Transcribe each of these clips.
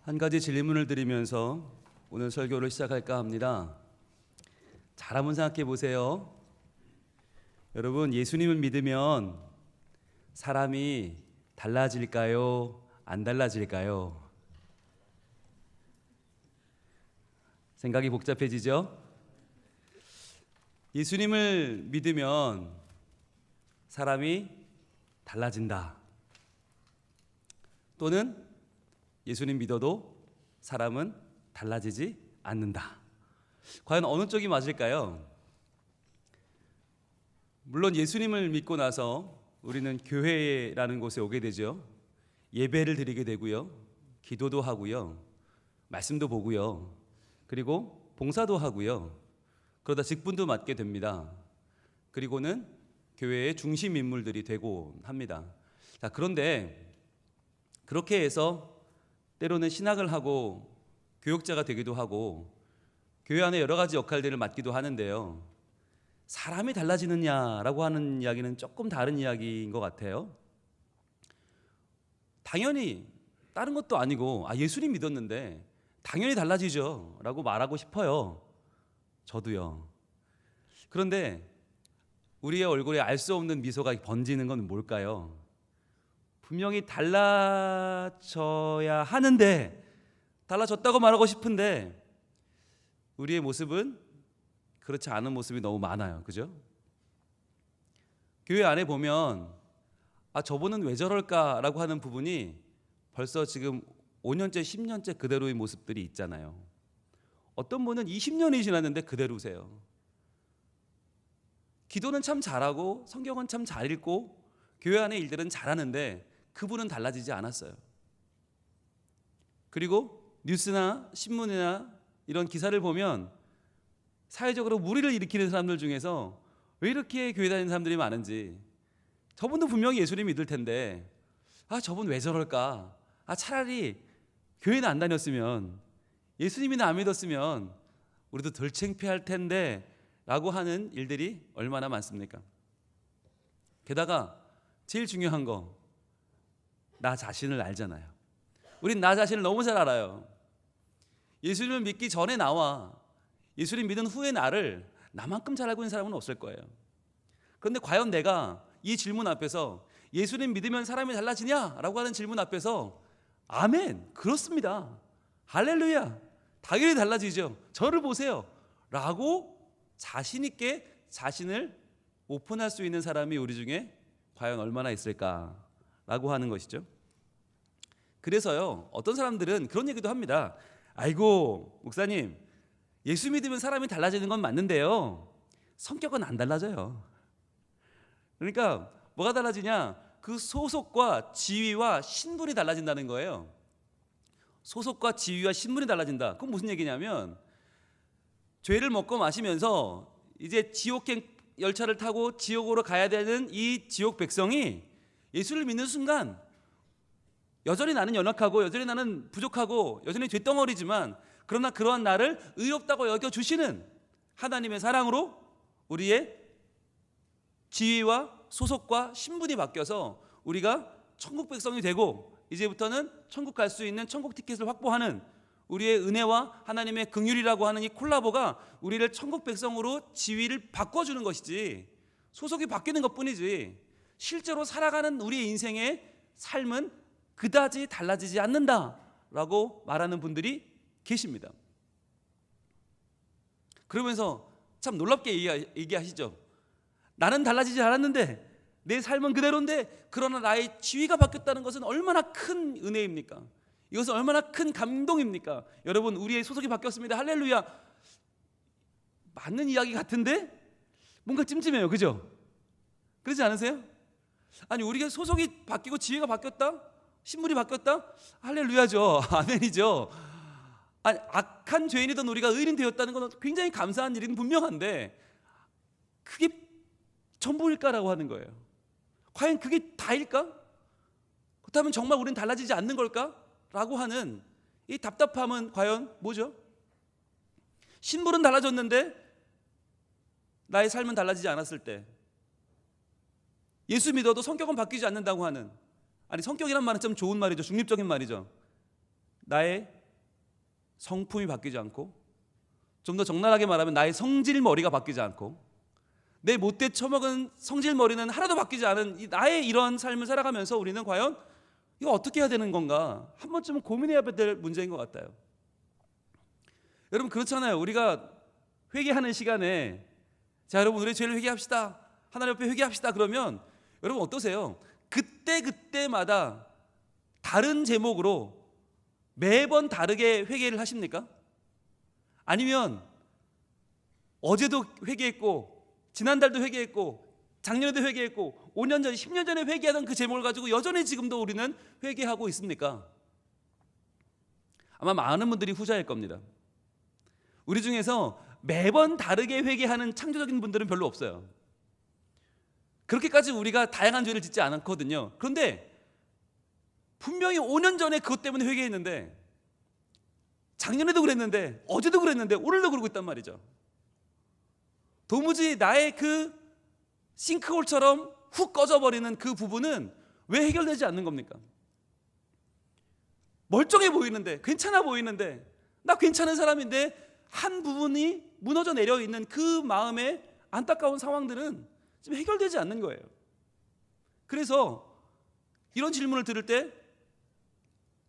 한 가지 질문을 드리면서 오늘 설교를 시작할까 합니다. 잘 한번 생각해 보세요. 여러분, 예수님을 믿으면 사람이 달라질까요? 안 달라질까요? 생각이 복잡해지죠? 예수님을 믿으면 사람이 달라진다. 또는 예수님 믿어도 사람은 달라지지 않는다. 과연 어느 쪽이 맞을까요? 물론 예수님을 믿고 나서 우리는 교회라는 곳에 오게 되죠. 예배를 드리게 되고요. 기도도 하고요. 말씀도 보고요. 그리고 봉사도 하고요. 그러다 직분도 맡게 됩니다. 그리고는 교회의 중심 인물들이 되고 합니다. 자, 그런데 그렇게 해서 때로는 신학을 하고 교육자가 되기도 하고 교회 안에 여러 가지 역할들을 맡기도 하는데요. 사람이 달라지느냐라고 하는 이야기는 조금 다른 이야기인 것 같아요. 당연히 다른 것도 아니고 예수님 믿었는데 당연히 달라지죠 라고 말하고 싶어요. 저도요. 그런데 우리의 얼굴에 알 수 없는 미소가 번지는 건 뭘까요? 분명히 달라져야 하는데, 달라졌다고 말하고 싶은데 우리의 모습은 그렇지 않은 모습이 너무 많아요. 그죠? 교회 안에 보면 저분은 왜 저럴까라고 하는 부분이 벌써 지금 5년째 10년째 그대로의 모습들이 있잖아요. 어떤 분은 20년이 지났는데 그대로세요. 기도는 참 잘하고 성경은 참 잘 읽고 교회 안의 일들은 잘하는데 그분은 달라지지 않았어요. 그리고 뉴스나 신문이나 이런 기사를 보면 사회적으로 무리를 일으키는 사람들 중에서 왜 이렇게 교회 다니는 사람들이 많은지, 저분도 분명히 예수님 믿을 텐데 저분 왜 저럴까? 차라리 교회는 안 다녔으면, 예수님이나 안 믿었으면 우리도 덜 창피할 텐데 라고 하는 일들이 얼마나 많습니까? 게다가 제일 중요한 거, 나 자신을 알잖아요. 우린 나 자신을 너무 잘 알아요. 예수님을 믿기 전에 나와 예수님 믿은 후의 나를 나만큼 잘 알고 있는 사람은 없을 거예요. 그런데 과연 내가 이 질문 앞에서 예수님 믿으면 사람이 달라지냐라고 하는 질문 앞에서 아멘, 그렇습니다, 할렐루야, 당연히 달라지죠, 저를 보세요 라고 자신 있게 자신을 오픈할 수 있는 사람이 우리 중에 과연 얼마나 있을까라고 하는 것이죠. 그래서요, 어떤 사람들은 그런 얘기도 합니다. 아이고 목사님, 예수 믿으면 사람이 달라지는 건 맞는데요, 성격은 안 달라져요. 그러니까 뭐가 달라지냐? 그 소속과 지위와 신분이 달라진다는 거예요. 소속과 지위와 신분이 달라진다. 그건 무슨 얘기냐면, 죄를 먹고 마시면서 이제 지옥행 열차를 타고 지옥으로 가야 되는 이 지옥 백성이 예수를 믿는 순간 여전히 나는 연약하고 여전히 나는 부족하고 여전히 쇳덩어리지만, 그러나 그러한 나를 의롭다고 여겨주시는 하나님의 사랑으로 우리의 지위와 소속과 신분이 바뀌어서 우리가 천국 백성이 되고, 이제부터는 천국 갈 수 있는 천국 티켓을 확보하는 우리의 은혜와 하나님의 긍휼이라고 하는 이 콜라보가 우리를 천국 백성으로 지위를 바꿔주는 것이지, 소속이 바뀌는 것뿐이지 실제로 살아가는 우리의 인생의 삶은 그다지 달라지지 않는다라고 말하는 분들이 계십니다. 그러면서 참 놀랍게 얘기하시죠. 나는 달라지지 않았는데 내 삶은 그대로인데, 그러나 나의 지위가 바뀌었다는 것은 얼마나 큰 은혜입니까? 이것은 얼마나 큰 감동입니까? 여러분, 우리의 소속이 바뀌었습니다, 할렐루야. 맞는 이야기 같은데 뭔가 찜찜해요. 그죠? 그렇지 않으세요? 아니, 우리가 소속이 바뀌고 지위가 바뀌었다? 신분이 바뀌었다? 할렐루야죠. 아멘이죠. 아니, 악한 죄인이던 우리가 의인 되었다는 건 굉장히 감사한 일은 분명한데 그게 전부일까라고 하는 거예요. 과연 그게 다일까? 그렇다면 정말 우리는 달라지지 않는 걸까? 라고 하는 이 답답함은 과연 뭐죠? 신분은 달라졌는데 나의 삶은 달라지지 않았을 때, 예수 믿어도 성격은 바뀌지 않는다고 하는, 성격이란 말은 좀 좋은 말이죠. 중립적인 말이죠. 나의 성품이 바뀌지 않고, 좀 더 적나라하게 말하면 나의 성질머리가 바뀌지 않고, 내 못돼 처먹은 성질머리는 하나도 바뀌지 않은 나의 이런 삶을 살아가면서 우리는 과연 이거 어떻게 해야 되는 건가 한 번쯤은 고민해야 될 문제인 것 같아요. 여러분 그렇잖아요. 우리가 회개하는 시간에 자 여러분 우리 죄를 회개합시다, 하나님 앞에 회개합시다 그러면 여러분 어떠세요? 그때마다 다른 제목으로 매번 다르게 회개를 하십니까? 아니면 어제도 회개했고 지난달도 회개했고 작년에도 회개했고 5년 전, 10년 전에 회개하던 그 제목을 가지고 여전히 지금도 우리는 회개하고 있습니까? 아마 많은 분들이 후자일 겁니다. 우리 중에서 매번 다르게 회개하는 창조적인 분들은 별로 없어요. 그렇게까지 우리가 다양한 죄를 짓지 않거든요. 그런데 분명히 5년 전에 그것 때문에 회개했는데, 작년에도 그랬는데, 어제도 그랬는데, 오늘도 그러고 있단 말이죠. 도무지 나의 그 싱크홀처럼 훅 꺼져버리는 그 부분은 왜 해결되지 않는 겁니까? 멀쩡해 보이는데, 괜찮아 보이는데, 나 괜찮은 사람인데 한 부분이 무너져 내려 있는 그 마음의 안타까운 상황들은 지금 해결되지 않는 거예요. 그래서 이런 질문을 들을 때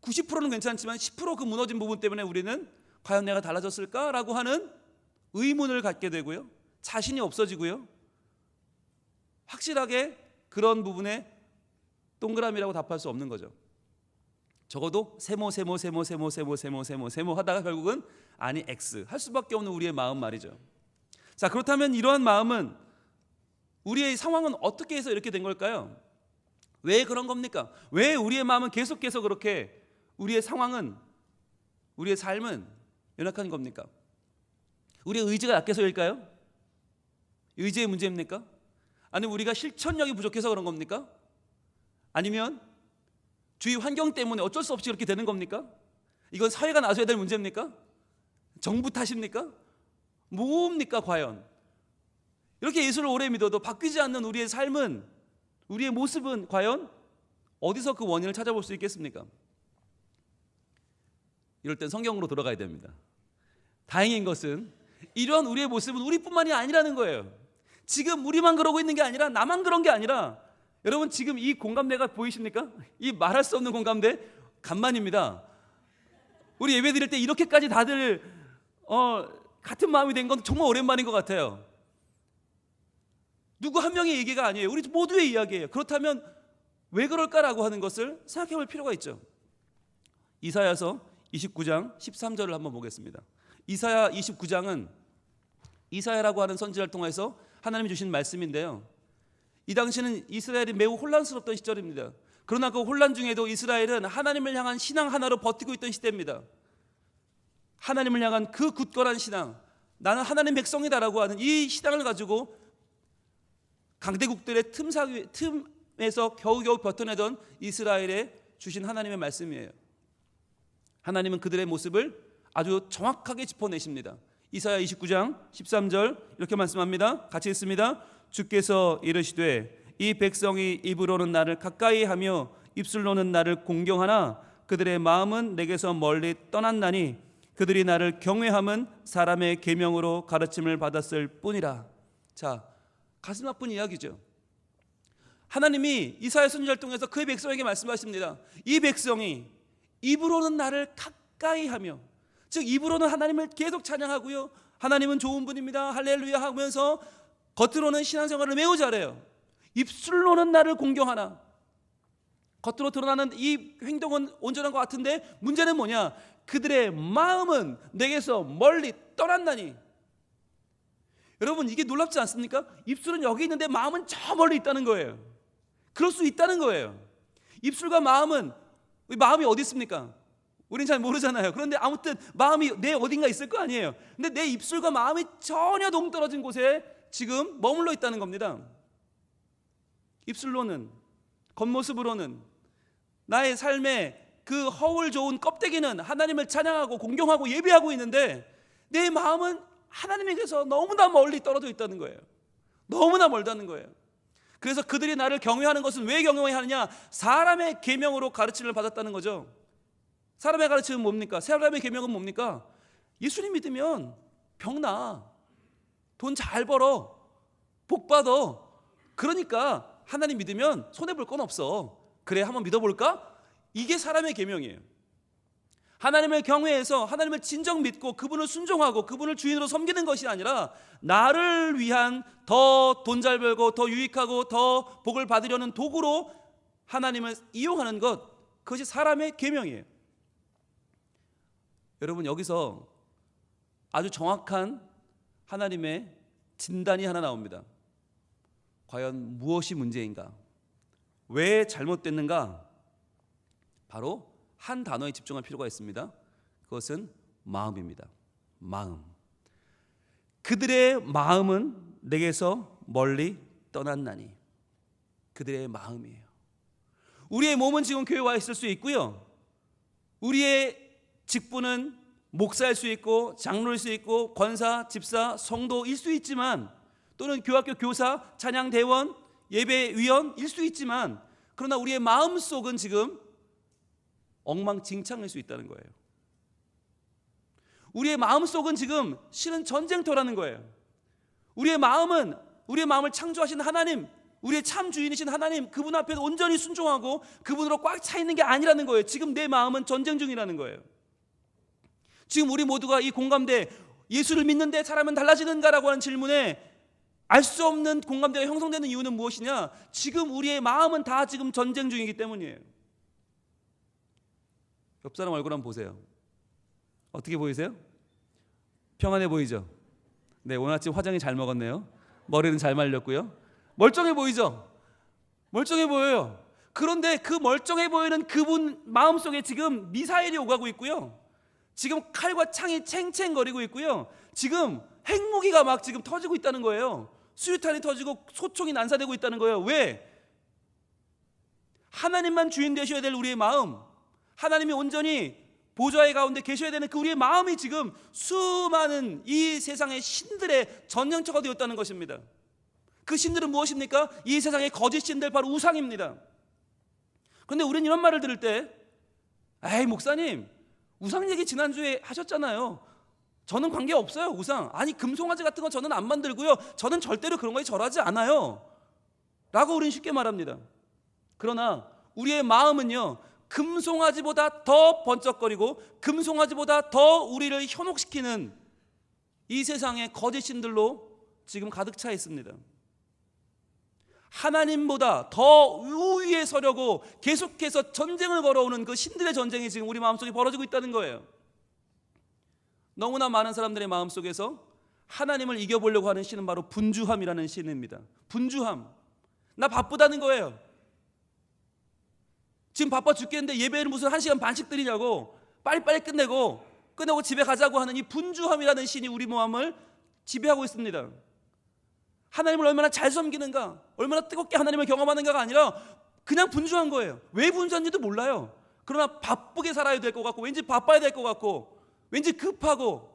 90%는 괜찮지만 10% 그 무너진 부분 때문에 우리는 과연 내가 달라졌을까라고 하는 의문을 갖게 되고요, 자신이 없어지고요, 확실하게 그런 부분에 동그라미라고 답할 수 없는 거죠. 적어도 세모 하다가 결국은 아니 X 할 수밖에 없는 우리의 마음 말이죠. 자, 그렇다면 이러한 마음은, 우리의 상황은 어떻게 해서 이렇게 된 걸까요? 왜 그런 겁니까? 왜 우리의 마음은 계속해서 그렇게, 우리의 상황은, 우리의 삶은 연약한 겁니까? 우리의 의지가 약해서일까요? 의지의 문제입니까? 아니면 우리가 실천력이 부족해서 그런 겁니까? 아니면 주위 환경 때문에 어쩔 수 없이 그렇게 되는 겁니까? 이건 사회가 나서야 될 문제입니까? 정부 탓입니까? 뭡니까 과연? 이렇게 예수를 오래 믿어도 바뀌지 않는 우리의 삶은, 우리의 모습은 과연 어디서 그 원인을 찾아볼 수 있겠습니까? 이럴 땐 성경으로 돌아가야 됩니다. 다행인 것은 이러한 우리의 모습은 우리뿐만이 아니라는 거예요. 지금 우리만 그러고 있는 게 아니라, 나만 그런 게 아니라, 여러분 지금 이 공감대가 보이십니까? 이 말할 수 없는 공감대 간만입니다. 우리 예배 드릴 때 이렇게까지 다들 같은 마음이 된 건 정말 오랜만인 것 같아요. 누구 한 명의 얘기가 아니에요. 우리 모두의 이야기예요. 그렇다면 왜 그럴까라고 하는 것을 생각해 볼 필요가 있죠. 이사야서 29장 13절을 한번 보겠습니다. 이사야 29장은 이사야라고 하는 선지자를 통해서 하나님이 주신 말씀인데요, 이 당시는 이스라엘이 매우 혼란스럽던 시절입니다. 그러나 그 혼란 중에도 이스라엘은 하나님을 향한 신앙 하나로 버티고 있던 시대입니다. 하나님을 향한 그 굳건한 신앙, 나는 하나님 백성이다라고 하는 이 신앙을 가지고 강대국들의 틈에서 겨우겨우 버텨내던 이스라엘에 주신 하나님의 말씀이에요. 하나님은 그들의 모습을 아주 정확하게 짚어내십니다. 이사야 29장 13절 이렇게 말씀합니다. 같이 읽습니다. 주께서 이르시되 이 백성이 입으로는 나를 가까이 하며 입술로는 나를 공경하나 그들의 마음은 내게서 멀리 떠났나니 그들이 나를 경외함은 사람의 계명으로 가르침을 받았을 뿐이라. 자, 가슴 아픈 이야기죠. 하나님이 이사야 선지자를 통해서 그의 백성에게 말씀하십니다. 이 백성이 입으로는 나를 가까이 하며, 즉 입으로는 하나님을 계속 찬양하고요, 하나님은 좋은 분입니다, 할렐루야 하면서 겉으로는 신앙생활을 매우 잘해요. 입술로는 나를 공경하나, 겉으로 드러나는 이 행동은 온전한 것 같은데 문제는 뭐냐? 그들의 마음은 내게서 멀리 떠났나니. 여러분 이게 놀랍지 않습니까? 입술은 여기 있는데 마음은 저 멀리 있다는 거예요. 그럴 수 있다는 거예요. 입술과 마음이 어디 있습니까? 우린 잘 모르잖아요. 그런데 아무튼 마음이 내 어딘가 있을 거 아니에요. 근데 내 입술과 마음이 전혀 동떨어진 곳에 지금 머물러 있다는 겁니다. 입술로는, 겉모습으로는 나의 삶의 그 허울 좋은 껍데기는 하나님을 찬양하고 공경하고 예배하고 있는데 내 마음은 하나님에게서 너무나 멀리 떨어져 있다는 거예요. 너무나 멀다는 거예요. 그래서 그들이 나를 경외하는 것은 왜 경외하느냐? 사람의 계명으로 가르침을 받았다는 거죠. 사람의 가르침은 뭡니까? 사람의 계명은 뭡니까? 예수님 믿으면 병 나, 돈 잘 벌어, 복 받아. 그러니까 하나님 믿으면 손해볼 건 없어. 그래, 한번 믿어볼까? 이게 사람의 계명이에요. 하나님을 경외해서 하나님을 진정 믿고 그분을 순종하고 그분을 주인으로 섬기는 것이 아니라 나를 위한 더 돈 잘 벌고 더 유익하고 더 복을 받으려는 도구로 하나님을 이용하는 것, 그것이 사람의 계명이에요. 여러분, 여기서 아주 정확한 하나님의 진단이 하나 나옵니다. 과연 무엇이 문제인가? 왜 잘못됐는가? 바로 한 단어에 집중할 필요가 있습니다. 그것은 마음입니다. 마음. 그들의 마음은 내게서 멀리 떠났나니. 그들의 마음이에요. 우리의 몸은 지금 교회에 와 있을 수 있고요, 우리의 직분은 목사일 수 있고 장로일 수 있고 권사, 집사, 성도일 수 있지만, 또는 교학교 교사, 찬양대원, 예배위원일 수 있지만, 그러나 우리의 마음속은 지금 엉망진창일 수 있다는 거예요. 우리의 마음속은 지금 실은 전쟁터라는 거예요. 우리의 마음을 창조하신 하나님, 우리의 참 주인이신 하나님, 그분 앞에 온전히 순종하고 그분으로 꽉 차 있는 게 아니라는 거예요. 지금 내 마음은 전쟁 중이라는 거예요. 지금 우리 모두가 이 공감대, 예수를 믿는데 사람은 달라지는가라고 하는 질문에 알 수 없는 공감대가 형성되는 이유는 무엇이냐? 지금 우리의 마음은 다 지금 전쟁 중이기 때문이에요. 옆 사람 얼굴 한번 보세요. 어떻게 보이세요? 평안해 보이죠? 네, 오늘 아침 화장이 잘 먹었네요. 머리는 잘 말렸고요. 멀쩡해 보이죠? 멀쩡해 보여요. 그런데 그 멀쩡해 보이는 그분 마음속에 지금 미사일이 오가고 있고요, 지금 칼과 창이 챙챙거리고 있고요, 지금 핵무기가 막 지금 터지고 있다는 거예요. 수류탄이 터지고 소총이 난사되고 있다는 거예요. 왜? 하나님만 주인 되셔야 될 우리의 마음, 하나님이 온전히 보좌의 가운데 계셔야 되는 그 우리의 마음이 지금 수많은 이 세상의 신들의 전쟁터가 되었다는 것입니다. 그 신들은 무엇입니까? 이 세상의 거짓 신들, 바로 우상입니다. 그런데 우리는 이런 말을 들을 때, 에이 목사님, 우상 얘기 지난주에 하셨잖아요. 저는 관계없어요, 우상. 아니, 금송아지 같은 거 저는 안 만들고요, 저는 절대로 그런 거에 절하지 않아요 라고 우리는 쉽게 말합니다. 그러나 우리의 마음은요, 금송아지보다 더 번쩍거리고 금송아지보다 더 우리를 현혹시키는 이 세상의 거짓 신들로 지금 가득 차 있습니다. 하나님보다 더 우위에 서려고 계속해서 전쟁을 걸어오는 그 신들의 전쟁이 지금 우리 마음속에 벌어지고 있다는 거예요. 너무나 많은 사람들의 마음속에서 하나님을 이겨보려고 하는 신은 바로 분주함이라는 신입니다. 분주함. 나 바쁘다는 거예요. 지금 바빠 죽겠는데 예배는 무슨 1시간 반씩 드리냐고, 빨리빨리 끝내고 집에 가자고 하는 이 분주함이라는 신이 우리 마음을 지배하고 있습니다. 하나님을 얼마나 잘 섬기는가, 얼마나 뜨겁게 하나님을 경험하는가가 아니라 그냥 분주한 거예요. 왜 분주한지도 몰라요. 그러나 바쁘게 살아야 될 것 같고, 왠지 바빠야 될 것 같고, 왠지 급하고,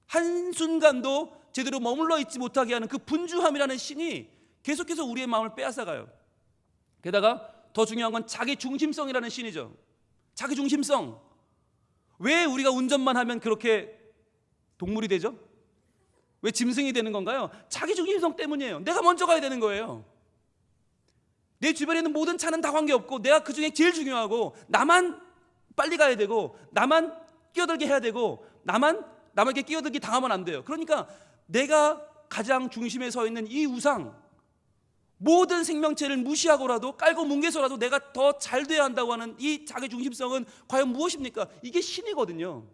한순간도 제대로 머물러 있지 못하게 하는 그 분주함이라는 신이 계속해서 우리의 마음을 빼앗아가요. 게다가 더 중요한 건 자기 중심성이라는 신이죠. 자기 중심성. 왜 우리가 운전만 하면 그렇게 동물이 되죠? 왜 짐승이 되는 건가요? 자기 중심성 때문이에요. 내가 먼저 가야 되는 거예요. 내 주변에 있는 모든 차는 다 관계없고 내가 그 중에 제일 중요하고, 나만 빨리 가야 되고, 나만 끼어들게 해야 되고, 남에게 끼어들게 당하면 안 돼요. 그러니까 내가 가장 중심에 서 있는 이 우상, 모든 생명체를 무시하고라도 깔고 뭉개서라도 내가 더 잘 돼야 한다고 하는 이 자기 중심성은 과연 무엇입니까? 이게 신이거든요.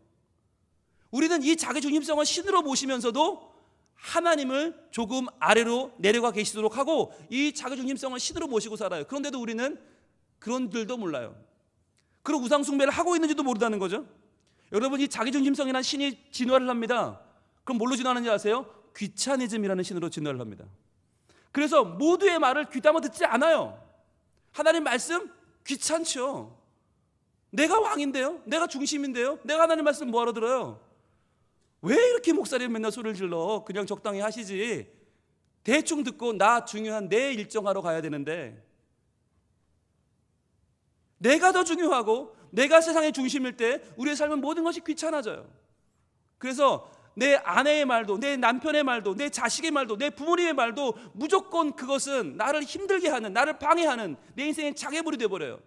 우리는 이 자기 중심성을 신으로 모시면서도 하나님을 조금 아래로 내려가 계시도록 하고 이 자기 중심성을 신으로 모시고 살아요. 그런데도 우리는 그런 줄도 몰라요. 그런 우상 숭배를 하고 있는지도 모른다는 거죠. 여러분, 이 자기 중심성이라는 신이 진화를 합니다. 그럼 뭘로 진화하는지 아세요? 귀차니즘이라는 신으로 진화를 합니다. 그래서 모두의 말을 귀담아 듣지 않아요. 하나님 말씀 귀찮죠. 내가 왕인데요, 내가 중심인데요, 내가 하나님 말씀 뭐하러 들어요? 왜 이렇게 목사님 맨날 소리를 질러? 그냥 적당히 하시지. 대충 듣고 나 중요한 내 일정하러 가야 되는데, 내가 더 중요하고 내가 세상의 중심일 때 우리의 삶은 모든 것이 귀찮아져요. 그래서 내 아내의 말도, 내 남편의 말도, 내 자식의 말도, 내 부모님의 말도 무조건 그것은 나를 힘들게 하는, 나를 방해하는 내 인생의 장애물이 되어버려요.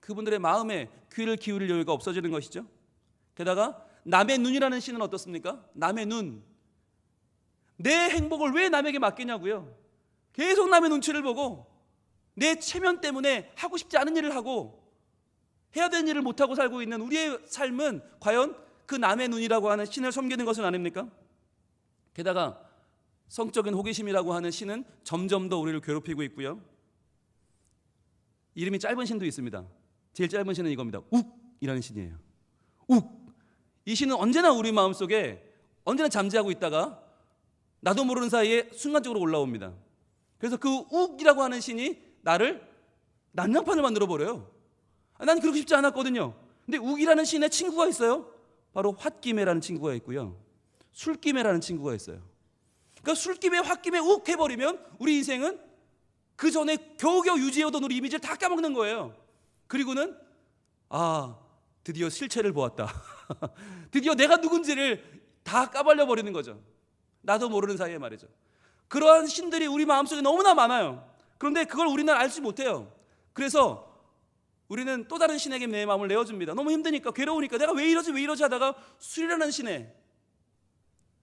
그분들의 마음에 귀를 기울일 여유가 없어지는 것이죠. 게다가 남의 눈이라는 시는 어떻습니까? 남의 눈. 내 행복을 왜 남에게 맡기냐고요. 계속 남의 눈치를 보고 내 체면 때문에 하고 싶지 않은 일을 하고 해야 되는 일을 못하고 살고 있는 우리의 삶은 과연 그 남의 눈이라고 하는 신을 섬기는 것은 아닙니까? 게다가 성적인 호기심이라고 하는 신은 점점 더 우리를 괴롭히고 있고요. 이름이 짧은 신도 있습니다. 제일 짧은 신은 이겁니다. 욱이라는 신이에요. 욱. 이 신은 언제나 우리 마음속에 언제나 잠재하고 있다가 나도 모르는 사이에 순간적으로 올라옵니다. 그래서 그 욱이라고 하는 신이 나를 난장판을 만들어 버려요. 난 그렇게 쉽지 않았거든요. 근데 욱이라는 신의 친구가 있어요. 바로 홧김에라는 친구가 있고요. 술김에라는 친구가 있어요. 그러니까 술김에 홧김에 욱 해버리면 우리 인생은 그 전에 겨우겨우 유지해오던 우리 이미지를 다 까먹는 거예요. 그리고는 드디어 실체를 보았다. 드디어 내가 누군지를 다 까발려 버리는 거죠. 나도 모르는 사이에 말이죠. 그러한 신들이 우리 마음속에 너무나 많아요. 그런데 그걸 우리는 알지 못해요. 그래서 우리는 또 다른 신에게 내 마음을 내어줍니다. 너무 힘드니까, 괴로우니까 내가 왜 이러지 하다가 술이라는 신에,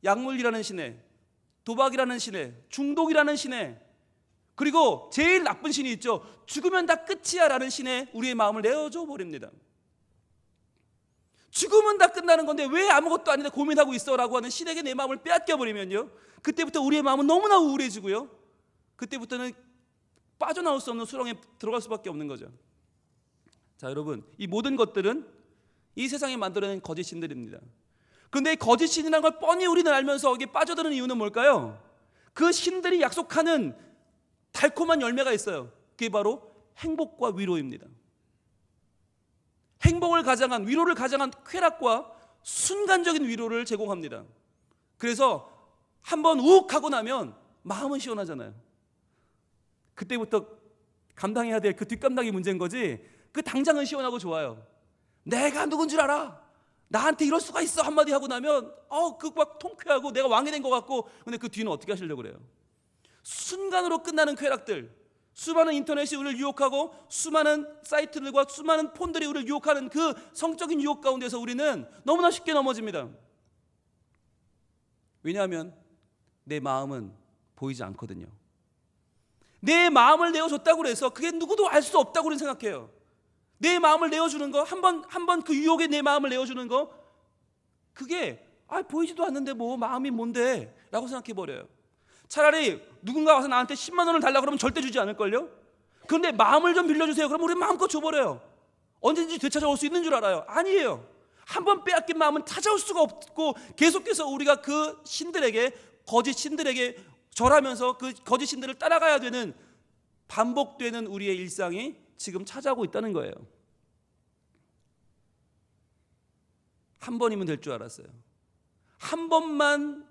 약물이라는 신에, 도박이라는 신에, 중독이라는 신에, 그리고 제일 나쁜 신이 있죠. 죽으면 다 끝이야 라는 신에 우리의 마음을 내어줘 버립니다. 죽으면 다 끝나는 건데 왜 아무것도 아닌데 고민하고 있어 라고 하는 신에게 내 마음을 빼앗겨 버리면요, 그때부터 우리의 마음은 너무나 우울해지고요, 그때부터는 빠져나올 수 없는 수렁에 들어갈 수밖에 없는 거죠. 자, 여러분, 이 모든 것들은 이 세상에 만들어낸 거짓 신들입니다. 그런데 이 거짓 신이라는 걸 뻔히 우리는 알면서 여기에 빠져드는 이유는 뭘까요? 그 신들이 약속하는 달콤한 열매가 있어요. 그게 바로 행복과 위로입니다. 행복을 가장한, 위로를 가장한 쾌락과 순간적인 위로를 제공합니다. 그래서 한번 욱 하고 나면 마음은 시원하잖아요. 그때부터 감당해야 될 그 뒷감당이 문제인 거지, 그 당장은 시원하고 좋아요. 내가 누군 줄 알아? 나한테 이럴 수가 있어? 한마디 하고 나면 그 막 통쾌하고 내가 왕이 된 것 같고, 근데 그 뒤는 어떻게 하시려고 그래요? 순간으로 끝나는 쾌락들, 수많은 인터넷이 우리를 유혹하고 수많은 사이트들과 수많은 폰들이 우리를 유혹하는 그 성적인 유혹 가운데서 우리는 너무나 쉽게 넘어집니다. 왜냐하면 내 마음은 보이지 않거든요. 내 마음을 내어줬다고 해서 그게 누구도 알 수 없다고 우리는 생각해요. 내 마음을 내어주는 거, 한 번 그 유혹에 내 마음을 내어주는 거, 그게 보이지도 않는데 뭐 마음이 뭔데 라고 생각해버려요. 차라리 누군가 와서 나한테 10만 원을 달라고 그러면 절대 주지 않을걸요? 그런데 마음을 좀 빌려주세요. 그럼 우리 마음껏 줘버려요. 언제든지 되찾아올 수 있는 줄 알아요. 아니에요. 한 번 빼앗긴 마음은 찾아올 수가 없고, 계속해서 우리가 그 신들에게, 거짓 신들에게 절하면서 그 거짓 신들을 따라가야 되는, 반복되는 우리의 일상이 지금 찾아오고 있다는 거예요. 한 번이면 될 줄 알았어요. 한 번만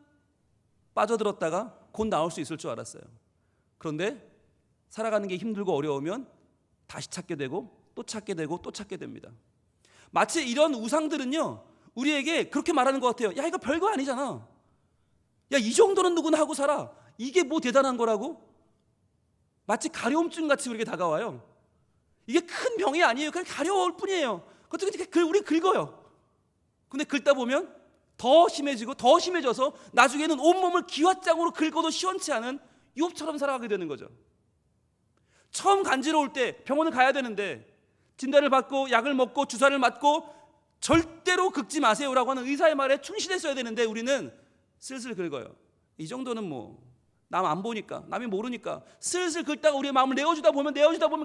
빠져들었다가 곧 나올 수 있을 줄 알았어요. 그런데 살아가는 게 힘들고 어려우면 다시 찾게 되고 또 찾게 되고 또 찾게 됩니다. 마치 이런 우상들은요, 우리에게 그렇게 말하는 것 같아요. 야, 이거 별거 아니잖아. 야, 이 정도는 누구나 하고 살아. 이게 뭐 대단한 거라고? 마치 가려움증 같이 우리에게 다가와요. 이게 큰 병이 아니에요. 그냥 가려울 뿐이에요. 그것도 우리 긁어요. 근데 긁다 보면 더 심해지고 더 심해져서 나중에는 온몸을 기왓장으로 긁어도 시원치 않은 욥처럼 살아가게 되는 거죠. 처음 간지러울 때 병원을 가야 되는데 진단을 받고 약을 먹고 주사를 맞고 절대로 긁지 마세요라고 하는 의사의 말에 충실했어야 되는데 우리는 슬슬 긁어요. 이 정도는 뭐 남 안 보니까, 남이 모르니까 슬슬 긁다가 우리의 마음을 내어주다 보면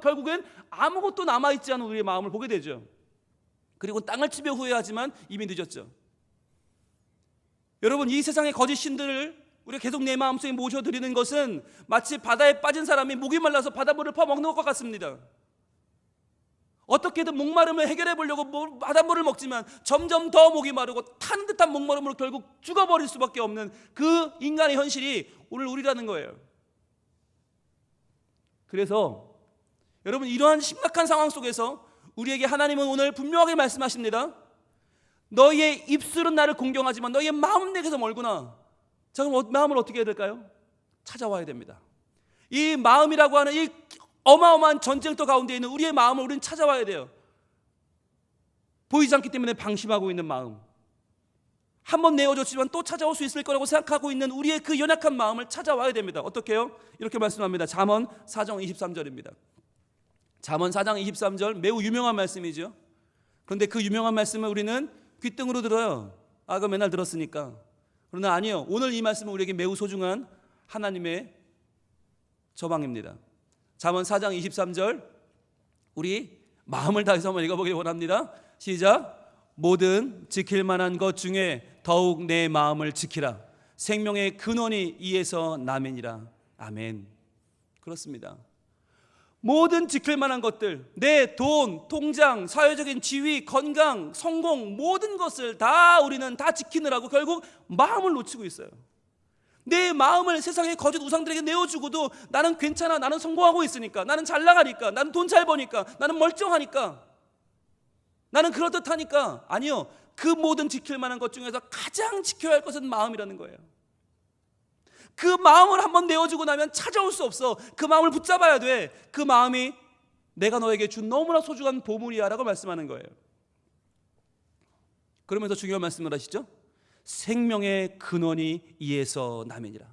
결국엔 아무것도 남아있지 않은 우리의 마음을 보게 되죠. 그리고 땅을 치며 후회하지만 이미 늦었죠. 여러분, 이 세상의 거짓 신들을 우리가 계속 내 마음속에 모셔드리는 것은 마치 바다에 빠진 사람이 목이 말라서 바닷물을 퍼먹는 것과 같습니다. 어떻게든 목마름을 해결해 보려고 바닷물을 먹지만 점점 더 목이 마르고 타는 듯한 목마름으로 결국 죽어버릴 수밖에 없는 그 인간의 현실이 오늘 우리라는 거예요. 그래서 여러분, 이러한 심각한 상황 속에서 우리에게 하나님은 오늘 분명하게 말씀하십니다. 너희의 입술은 나를 공경하지만 너희의 마음은 내게서 멀구나. 자, 그럼 마음을 어떻게 해야 될까요? 찾아와야 됩니다. 이 마음이라고 하는 이 어마어마한 전쟁터 가운데 있는 우리의 마음을 우리는 찾아와야 돼요. 보이지 않기 때문에 방심하고 있는 마음, 한번 내어줬지만 또 찾아올 수 있을 거라고 생각하고 있는 우리의 그 연약한 마음을 찾아와야 됩니다. 어떻게 해요? 이렇게 말씀합니다. 잠언 4장 23절입니다. 잠언 4장 23절 매우 유명한 말씀이죠. 그런데 그 유명한 말씀을 우리는 귓등으로 들어요. 아, 그거 맨날 들었으니까. 그러나 아니요, 오늘 이 말씀은 우리에게 매우 소중한 하나님의 저방입니다. 잠언 4장 23절 우리 마음을 다해서 한번 읽어보길 원합니다. 시작. 모든 지킬 만한 것 중에 더욱 내 마음을 지키라. 생명의 근원이 이에서 나매니라. 아멘. 그렇습니다. 모든 지킬 만한 것들, 내 돈, 통장, 사회적인 지위, 건강, 성공, 모든 것을 다 우리는 다 지키느라고 결국 마음을 놓치고 있어요. 내 마음을 세상의 거짓 우상들에게 내어주고도 나는 괜찮아, 나는 성공하고 있으니까, 나는 잘 나가니까, 나는 돈 잘 버니까, 나는 멀쩡하니까, 나는 그렇듯하니까. 아니요, 그 모든 지킬 만한 것 중에서 가장 지켜야 할 것은 마음이라는 거예요. 그 마음을 한번 내어주고 나면 찾아올 수 없어. 그 마음을 붙잡아야 돼. 그 마음이 내가 너에게 준 너무나 소중한 보물이야 라고 말씀하는 거예요. 그러면서 중요한 말씀을 하시죠. 생명의 근원이 이에서 나매니라.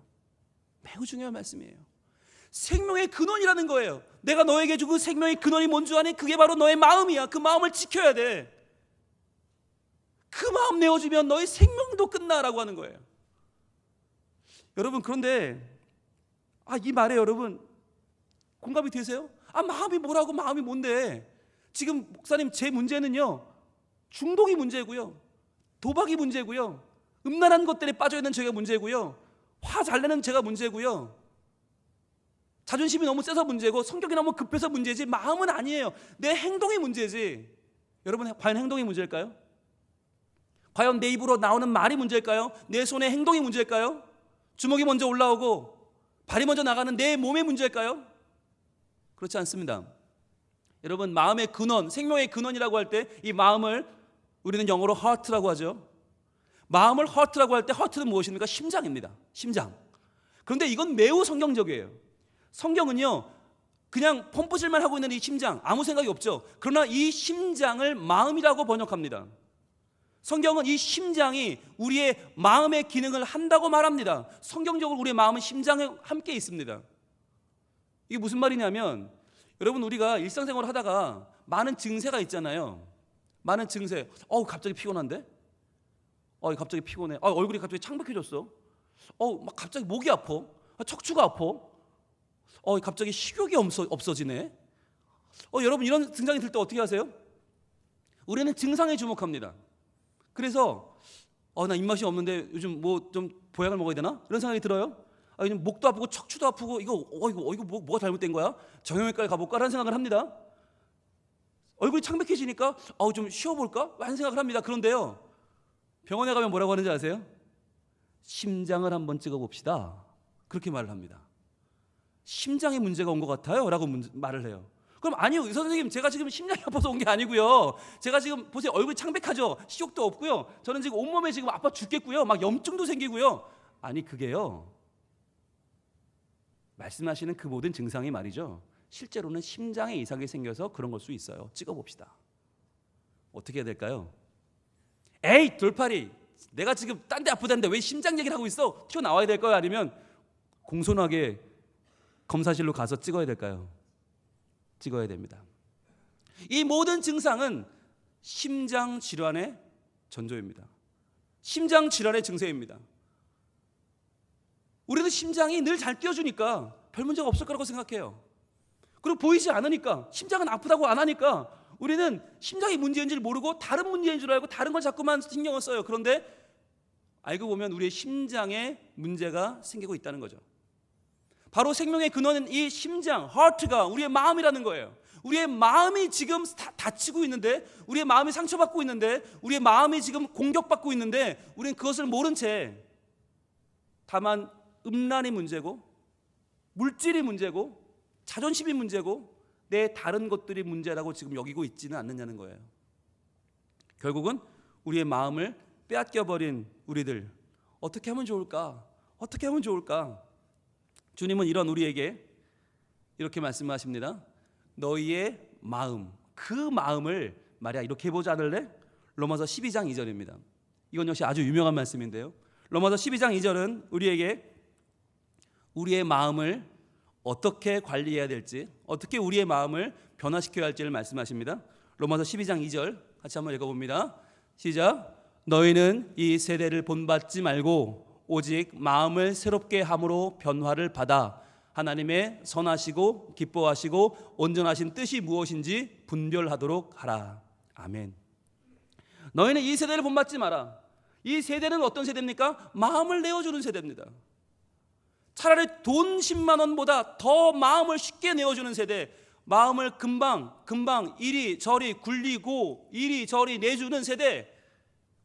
매우 중요한 말씀이에요. 생명의 근원이라는 거예요. 내가 너에게 준 그 생명의 근원이 뭔 줄 아니? 그게 바로 너의 마음이야. 그 마음을 지켜야 돼. 그 마음 내어주면 너의 생명도 끝나라고 하는 거예요. 여러분, 그런데 이 말에 여러분 공감이 되세요? 마음이 뭐라고, 마음이 뭔데? 지금 목사님, 제 문제는요 중독이 문제고요, 도박이 문제고요, 음란한 것들에 빠져있는 제가 문제고요, 화 잘 내는 제가 문제고요, 자존심이 너무 세서 문제고, 성격이 너무 급해서 문제지 마음은 아니에요. 내 행동이 문제지. 여러분, 과연 행동이 문제일까요? 과연 내 입으로 나오는 말이 문제일까요? 내 손의 행동이 문제일까요? 주먹이 먼저 올라오고 발이 먼저 나가는 내 몸의 문제일까요? 그렇지 않습니다. 여러분, 마음의 근원, 생명의 근원이라고 할 때 이 마음을 우리는 영어로 heart라고 하죠. 마음을 heart라고 할 때 heart는 무엇입니까? 심장입니다. 심장. 그런데 이건 매우 성경적이에요. 성경은요 그냥 펌프질만 하고 있는 이 심장, 아무 생각이 없죠. 그러나 이 심장을 마음이라고 번역합니다. 성경은 이 심장이 우리의 마음의 기능을 한다고 말합니다. 성경적으로 우리의 마음은 심장에 함께 있습니다. 이게 무슨 말이냐면, 여러분, 우리가 일상생활을 하다가 많은 증세가 있잖아요. 많은 증세. 갑자기 피곤한데? 갑자기 피곤해. 얼굴이 갑자기 창백해졌어. 막 갑자기 목이 아파. 척추가 아파. 갑자기 식욕이 없어지네. 여러분, 이런 증상이 들 때 어떻게 하세요? 우리는 증상에 주목합니다. 그래서 나 입맛이 없는데 요즘 뭐 좀 보약을 먹어야 되나? 이런 생각이 들어요. 요즘 목도 아프고 척추도 아프고 이거 뭐가 잘못된 거야? 정형외과에 가볼까? 라는 생각을 합니다. 얼굴이 창백해지니까 좀 쉬어볼까? 라는 생각을 합니다. 그런데요, 병원에 가면 뭐라고 하는지 아세요? 심장을 한번 찍어봅시다. 그렇게 말을 합니다. 심장에 문제가 온 것 같아요 라고 말을 해요. 그럼 아니요, 의사 선생님, 제가 지금 심장이 아파서 온 게 아니고요, 제가 지금 보세요, 얼굴이 창백하죠, 식욕도 없고요, 저는 지금 온몸에 지금 아파 죽겠고요, 막 염증도 생기고요. 아니, 그게요, 말씀하시는 그 모든 증상이 말이죠, 실제로는 심장에 이상이 생겨서 그런 걸 수 있어요. 찍어봅시다. 어떻게 해야 될까요? 에이, 돌팔이, 내가 지금 딴 데 아프다는데 왜 심장 얘기를 하고 있어? 튀어나와야 될까요? 아니면 공손하게 검사실로 가서 찍어야 될까요? 찍어야 됩니다. 이 모든 증상은 심장 질환의 전조입니다. 심장 질환의 증세입니다. 우리는 심장이 늘 잘 뛰어주니까 별 문제가 없을 거라고 생각해요. 그리고 보이지 않으니까, 심장은 아프다고 안 하니까 우리는 심장이 문제인지를 모르고 다른 문제인 줄 알고 다른 걸 자꾸만 신경을 써요. 그런데 알고 보면 우리의 심장에 문제가 생기고 있다는 거죠. 바로 생명의 근원은 이 심장, heart가 우리의 마음이라는 거예요. 우리의 마음이 지금 다치고 있는데, 우리의 마음이 상처받고 있는데, 우리의 마음이 지금 공격받고 있는데, 우리는 그것을 모른 채 다만 음란이 문제고, 물질이 문제고, 자존심이 문제고, 내 다른 것들이 문제라고 지금 여기고 있지는 않느냐는 거예요. 결국은 우리의 마음을 빼앗겨버린 우리들, 어떻게 하면 좋을까? 어떻게 하면 좋을까? 주님은 이런 우리에게 이렇게 말씀하십니다. 너희의 마음, 그 마음을 말이야 이렇게 해보지 않을래? 로마서 12장 2절입니다. 이건 역시 아주 유명한 말씀인데요. 로마서 12장 2절은 우리에게 우리의 마음을 어떻게 관리해야 될지, 어떻게 우리의 마음을 변화시켜야 할지를 말씀하십니다. 로마서 12장 2절 같이 한번 읽어봅니다. 시작. 너희는 이 세대를 본받지 말고 오직 마음을 새롭게 함으로 변화를 받아 하나님의 선하시고 기뻐하시고 온전하신 뜻이 무엇인지 분별하도록 하라. 아멘. 너희는 이 세대를 본받지 마라. 이 세대는 어떤 세대입니까? 마음을 내어주는 세대입니다. 차라리 돈 10만 원보다 더 마음을 쉽게 내어주는 세대, 마음을 금방 이리저리 굴리고 이리저리 내주는 세대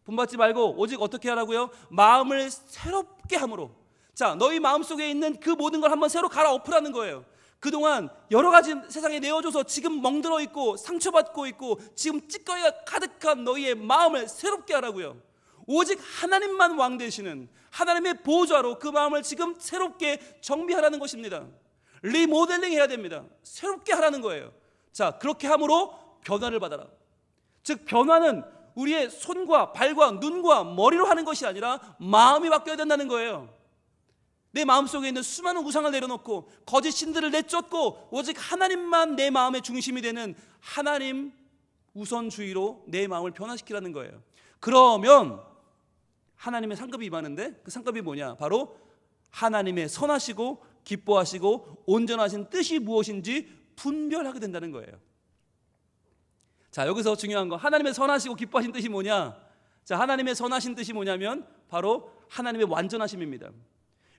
본받지 말고 오직 어떻게 하라고요? 마음을 새롭게 함으로. 자, 너희 마음속에 있는 그 모든 걸 한번 새로 갈아엎으라는 거예요. 그동안 여러 가지 세상에 내어줘서 지금 멍들어 있고 상처받고 있고 지금 찌꺼기가 가득한 너희의 마음을 새롭게 하라고요. 오직 하나님만 왕 되시는 하나님의 보좌로 그 마음을 지금 새롭게 정비하라는 것입니다. 리모델링 해야 됩니다. 새롭게 하라는 거예요. 자, 그렇게 함으로 변화를 받아라. 즉 변화는 우리의 손과 발과 눈과 머리로 하는 것이 아니라 마음이 바뀌어야 된다는 거예요. 내 마음속에 있는 수많은 우상을 내려놓고 거짓 신들을 내쫓고 오직 하나님만 내 마음의 중심이 되는 하나님 우선주의로 내 마음을 변화시키라는 거예요. 그러면 하나님의 상급이 임하는데 그 상급이 뭐냐? 바로 하나님의 선하시고 기뻐하시고 온전하신 뜻이 무엇인지 분별하게 된다는 거예요. 자, 여기서 중요한 거, 하나님의 선하시고 기뻐하신 뜻이 뭐냐? 자, 하나님의 선하신 뜻이 뭐냐면 바로 하나님의 완전하심입니다.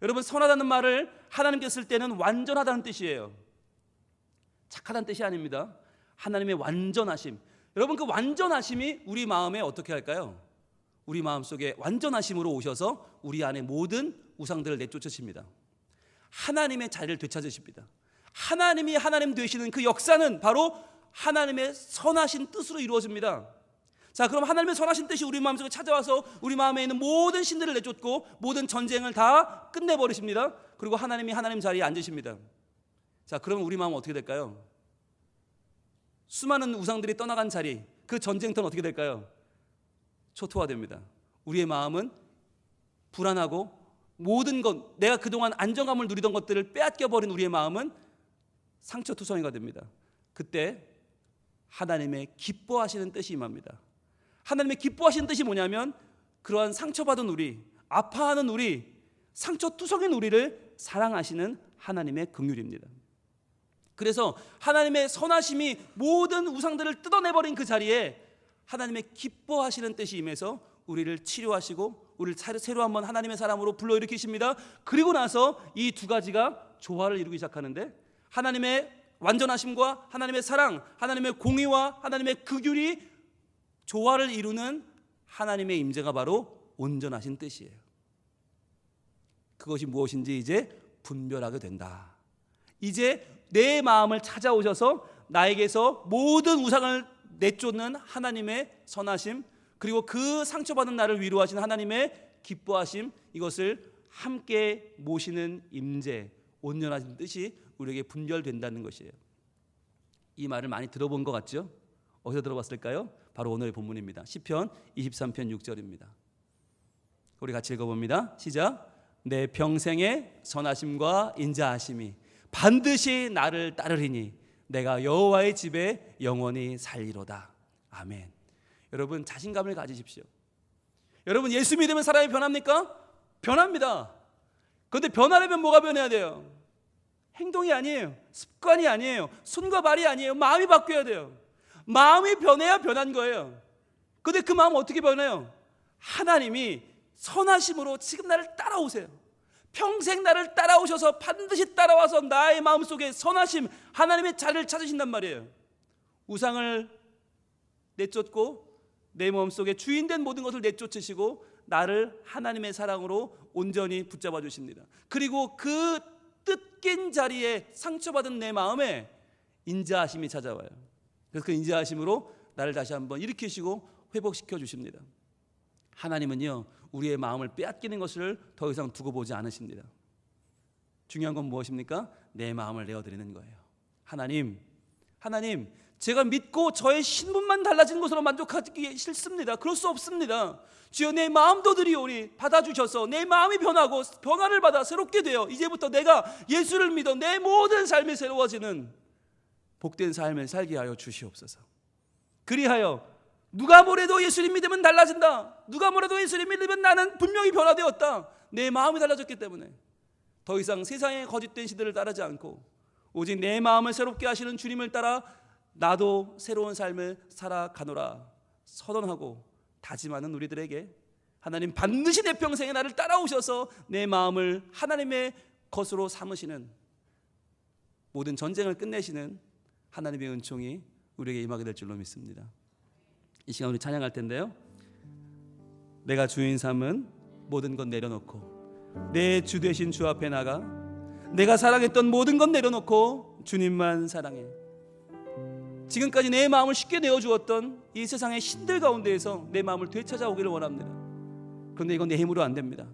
여러분, 선하다는 말을 하나님께 쓸 때는 완전하다는 뜻이에요. 착하다는 뜻이 아닙니다. 하나님의 완전하심. 여러분, 그 완전하심이 우리 마음에 어떻게 할까요? 우리 마음속에 완전하심으로 오셔서 우리 안에 모든 우상들을 내쫓으십니다. 하나님의 자리를 되찾으십니다. 하나님이 하나님 되시는 그 역사는 바로 하나님의 선하신 뜻으로 이루어집니다. 자, 그럼 하나님의 선하신 뜻이 우리 마음속에 찾아와서 우리 마음에 있는 모든 신들을 내쫓고 모든 전쟁을 다 끝내버리십니다. 그리고 하나님이 하나님 자리에 앉으십니다. 자, 그러면 우리 마음은 어떻게 될까요? 수많은 우상들이 떠나간 자리, 그 전쟁터는 어떻게 될까요? 초토화됩니다. 우리의 마음은 불안하고 모든 것, 내가 그동안 안정감을 누리던 것들을 빼앗겨버린 우리의 마음은 상처투성이가 됩니다. 그때 하나님의 기뻐하시는 뜻이 임합니다. 하나님의 기뻐하시는 뜻이 뭐냐면 그러한 상처받은 우리, 아파하는 우리, 상처투성인 우리를 사랑하시는 하나님의 긍휼입니다. 그래서 하나님의 선하심이 모든 우상들을 뜯어내버린 그 자리에 하나님의 기뻐하시는 뜻이 임해서 우리를 치료하시고 우리를 새로 한번 하나님의 사람으로 불러일으키십니다. 그리고 나서 이 두 가지가 조화를 이루기 시작하는데 하나님의 완전하심과 하나님의 사랑, 하나님의 공의와 하나님의 긍휼이 조화를 이루는 하나님의 임재가 바로 온전하신 뜻이에요. 그것이 무엇인지 이제 분별하게 된다. 이제 내 마음을 찾아오셔서 나에게서 모든 우상을 내쫓는 하나님의 선하심, 그리고 그 상처받은 나를 위로하시는 하나님의 기뻐하심, 이것을 함께 모시는 임재, 온전하신 뜻이 우리에게 분별된다는 것이에요. 이 말을 많이 들어본 것 같죠? 어디서 들어봤을까요? 바로 오늘의 본문입니다. 시편 23편 6절입니다. 우리 같이 읽어봅니다. 시작. 내 평생의 선하심과 인자하심이 반드시 나를 따르리니 내가 여호와의 집에 영원히 살리로다. 아멘. 여러분, 자신감을 가지십시오. 여러분, 예수 믿으면 사람이 변합니까? 변합니다. 그런데 변하려면 뭐가 변해야 돼요? 행동이 아니에요. 습관이 아니에요. 손과 발이 아니에요. 마음이 바뀌어야 돼요. 마음이 변해야 변한 거예요. 그런데 그 마음 어떻게 변해요? 하나님이 선하심으로 지금 나를 따라오세요. 평생 나를 따라오셔서 반드시 따라와서 나의 마음속에 선하심, 하나님의 자리를 찾으신단 말이에요. 우상을 내쫓고 내 마음속에 주인된 모든 것을 내쫓으시고 나를 하나님의 사랑으로 온전히 붙잡아 주십니다. 그리고 그 뜯긴 자리에 상처받은 내 마음에 인자하심이 찾아와요. 그래서 그 인자하심으로 나를 다시 한번 일으키시고 회복시켜 주십니다. 하나님은요, 우리의 마음을 빼앗기는 것을 더 이상 두고 보지 않으십니다. 중요한 건 무엇입니까? 내 마음을 내어드리는 거예요. 하나님, 제가 믿고 저의 신분만 달라진 것으로 만족하기 싫습니다. 그럴 수 없습니다. 주여, 내 마음도 드리오니 받아주셔서 내 마음이 변하고 변화를 받아 새롭게 되어 이제부터 내가 예수를 믿어 내 모든 삶이 새로워지는 복된 삶을 살게 하여 주시옵소서. 그리하여 누가 뭐래도 예수님 믿으면 달라진다, 누가 뭐래도 예수님 믿으면 나는 분명히 변화되었다, 내 마음이 달라졌기 때문에 더 이상 세상의 거짓된 시대를 따르지 않고 오직 내 마음을 새롭게 하시는 주님을 따라 나도 새로운 삶을 살아가노라 선언하고 다짐하는 우리들에게 하나님 반드시 내 평생에 나를 따라오셔서 내 마음을 하나님의 것으로 삼으시는, 모든 전쟁을 끝내시는 하나님의 은총이 우리에게 임하게 될 줄로 믿습니다. 이 시간 우리 찬양할 텐데요, 내가 주인 삼은 모든 것 내려놓고 내 주 되신 주 앞에 나가 내가 사랑했던 모든 것 내려놓고 주님만 사랑해. 지금까지 내 마음을 쉽게 내어주었던 이 세상의 신들 가운데에서 내 마음을 되찾아오기를 원합니다. 그런데 이건 내 힘으로 안 됩니다.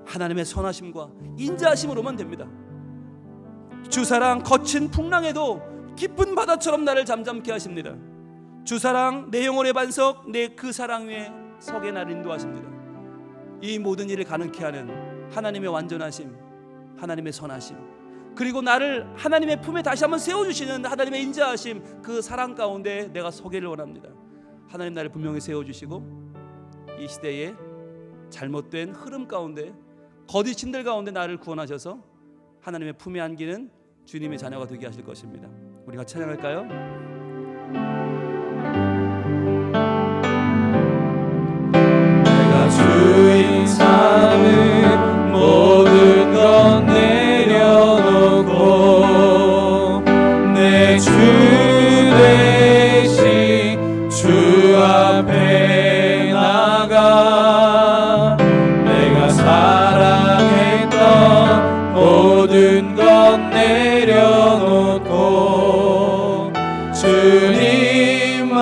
하나님의 선하심과 인자하심으로만 됩니다. 주 사랑 거친 풍랑에도 깊은 바다처럼 나를 잠잠케 하십니다. 주 사랑 내 영혼의 반석, 내 그 사랑 위에 서게 나를 인도하십니다. 이 모든 일을 가능케 하는 하나님의 완전하심, 하나님의 선하심, 그리고 나를 하나님의 품에 다시 한번 세워주시는 하나님의 인자하심, 그 사랑 가운데 내가 서기를 원합니다. 하나님 나를 분명히 세워주시고 이 시대의 잘못된 흐름 가운데, 거짓 신들 가운데 나를 구원하셔서 하나님의 품에 안기는 주님의 자녀가 되게 하실 것입니다. 우리가 찬양할까요? 내가 주인 삼은 모든 것 내려놓고 내 주 대신 주 앞에 나가 내가 사랑했던 모든 것 내려놓고 주님만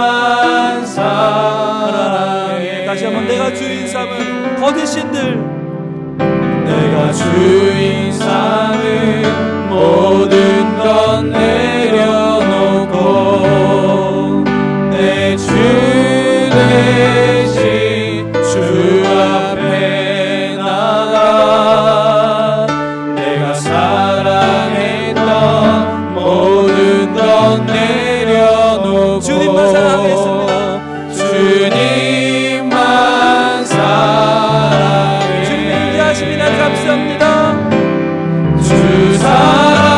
사랑해. 다시 한번 내가 주인 삼은 거짓 신들, 내가 주인 삼은 모든 것 내려놓고 내 주 대신 주 앞에 나가 내가 사랑했던 모든 것 내려놓고 주님만 사랑하겠습니다. 주님만 사랑해. 주님의 인자하심이 나를 감싸합니다. 주 사랑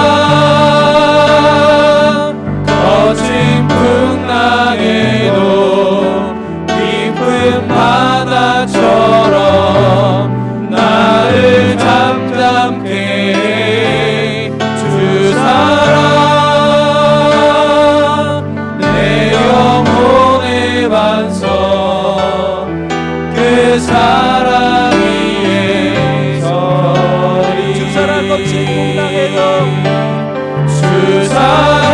거친 풍랑에도 깊은 바다처럼 나를 잠잠케 해. 주 사랑 내 영혼의 반석, 그 사랑 위에 서리. 주 사랑 거친 풍랑에도 주 사랑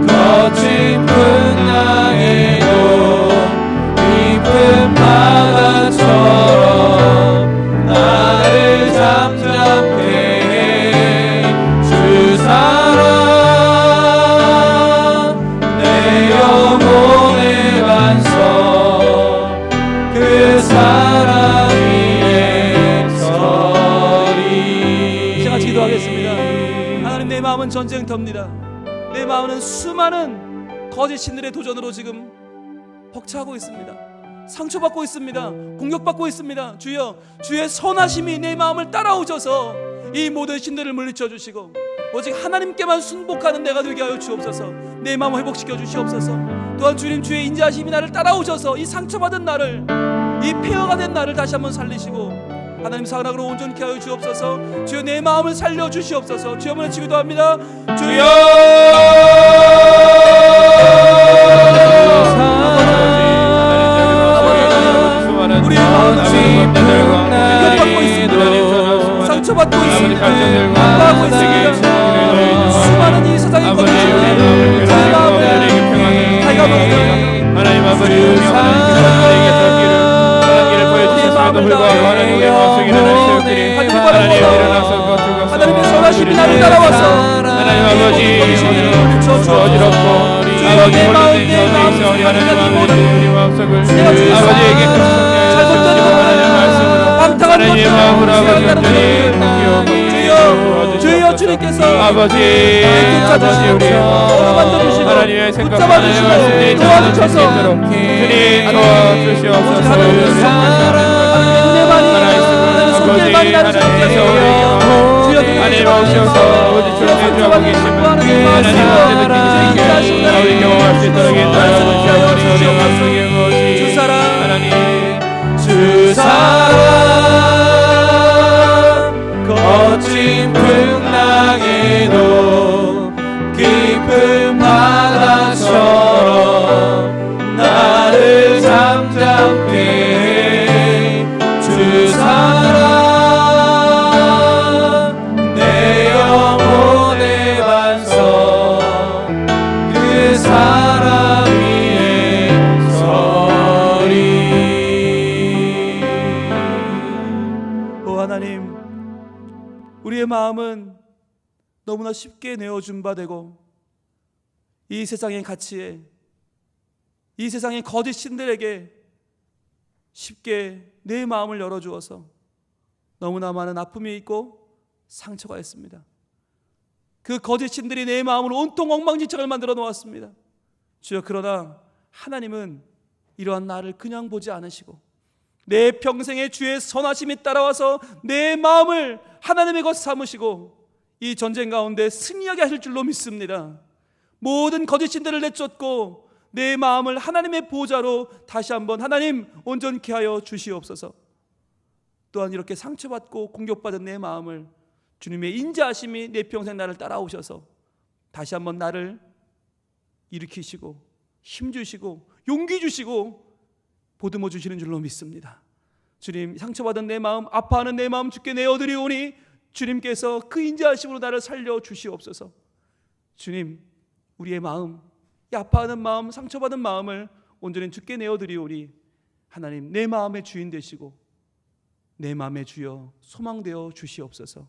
거친 풍랑에도 깊은 바다처럼 나를 잠잠케 해. 주 사랑 내 영혼의 반석, 그 사랑 위에 서리. 제가 기도하겠습니다. 하나님, 내 마음은 전쟁터입니다. 내 마음은 수많은 거짓 신들의 도전으로 지금 벅차고 있습니다. 상처받고 있습니다. 공격받고 있습니다. 주여, 주의 선하심이 내 마음을 따라오셔서 이 모든 신들을 물리쳐 주시고 오직 하나님께만 순복하는 내가 되게 하여 주옵소서. 내 마음을 회복시켜 주시옵소서. 또한 주님, 주의 인자하심이 나를 따라오셔서 이 상처받은 나를, 이 폐허가 된 나를 다시 한번 살리시고 하나님 사랑으로 온전케 하여 주옵소서. 주여, 내 마음을 살려 주시옵소서. 주여, 한번 외치기도 합니다. 주여, 우리의 마음이 공격받고 있습니다. 상처받고 있습니다. 아파하고 있습니다. 하나님 아버지 하나님께 저희에게 길을 보여주셨음에도 불구하고 하나님 우리 마음속에 일어나는 세력들이 하나님 일어나서 하나님의 선하심이 나를 따라와서 하나님 아버지 어지럽고 아버지 홀로된 현에 있어 우리 하나님 아버지 우리 마음속을 아버지에게 잘못된 하나님 말씀으로 하나님의 마음으로 아버지 온전히 주여 주님께서 아버지 우리 하나님의 생각 하나님의 말씀에 도와주셔서 주님 도와주시옵소서 손길만이 나를 하나님 오셔서 아버지 주님하고 계시면 하나님 언제든지 아버지 경험할 수 있도록 인도하여 주시옵소서. 주사랑 하나님 주사랑 거친 풍랑에도 깊은 바다처럼 나를 잠잠케 해 주사랑 내 영혼의 반석 그 사랑 위에 서리. 오 하나님, 우리의 마음은 너무나 쉽게 내어준 바 되고 이 세상의 가치에 이 세상의 거짓 신들에게 쉽게 내 마음을 열어주어서 너무나 많은 아픔이 있고 상처가 있습니다. 그 거짓 신들이 내 마음을 온통 엉망진창을 만들어 놓았습니다. 주여, 그러나 하나님은 이러한 나를 그냥 보지 않으시고 내 평생에 주의 선하심이 따라와서 내 마음을 하나님의 것 삼으시고 이 전쟁 가운데 승리하게 하실 줄로 믿습니다. 모든 거짓 신들을 내쫓고 내 마음을 하나님의 보좌로 다시 한번 하나님 온전케 하여 주시옵소서. 또한 이렇게 상처받고 공격받은 내 마음을 주님의 인자하심이 내 평생 나를 따라오셔서 다시 한번 나를 일으키시고 힘주시고 용기 주시고 보듬어 주시는 줄로 믿습니다. 주님, 상처받은 내 마음, 아파하는 내 마음 주께 내어드리오니 주님께서 그 인자하심으로 나를 살려 주시옵소서. 주님, 우리의 마음, 이 아파하는 마음, 상처받은 마음을 온전히 주께 내어드리오니 하나님 내 마음의 주인 되시고 내 마음의 주여 소망되어 주시옵소서.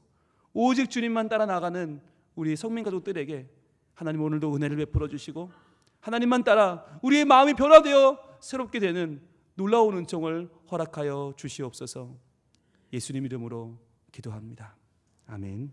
오직 주님만 따라 나가는 우리 성민 가족들에게 하나님 오늘도 은혜를 베풀어 주시고 하나님만 따라 우리의 마음이 변화되어 새롭게 되는 놀라운 은총을 허락하여 주시옵소서. 예수님 이름으로 기도합니다. 아멘.